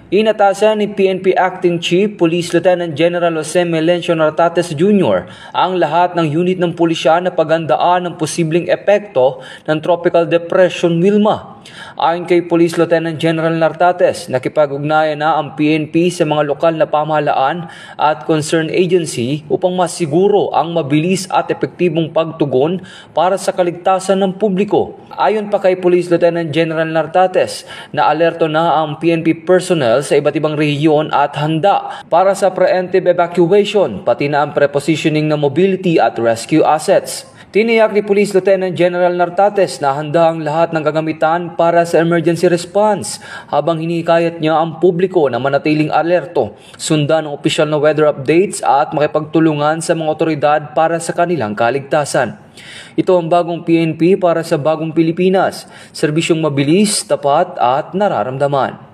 Inatasan ni PNP Acting Chief Police Lieutenant General Jose Melencio Nartates Jr. ang lahat ng unit ng pulisya na paghandaan ng posibleng epekto ng Tropical Depression Wilma. Ayon kay Police Lieutenant General Nartates, nakipag-ugnayan na ang PNP sa mga lokal na pamahalaan at concerned agency upang masiguro ang mabilis at epektibong pagtugon para sa kaligtasan ng publiko. Ayon pa kay Police Lieutenant General Nartates, na alerto na ang PNP personnel sa iba't ibang rehiyon at handa para sa preemptive evacuation, pati na ang prepositioning ng mobility at rescue assets. Tiniyak ni Police Lieutenant General Nartates na handa ang lahat ng gagamitan para sa emergency response habang hinikayat niya ang publiko na manatiling alerto, sundan ang opisyal na weather updates at makipagtulungan sa mga otoridad para sa kanilang kaligtasan. Ito ang bagong PNP para sa bagong Pilipinas, serbisyong mabilis, tapat at nararamdaman.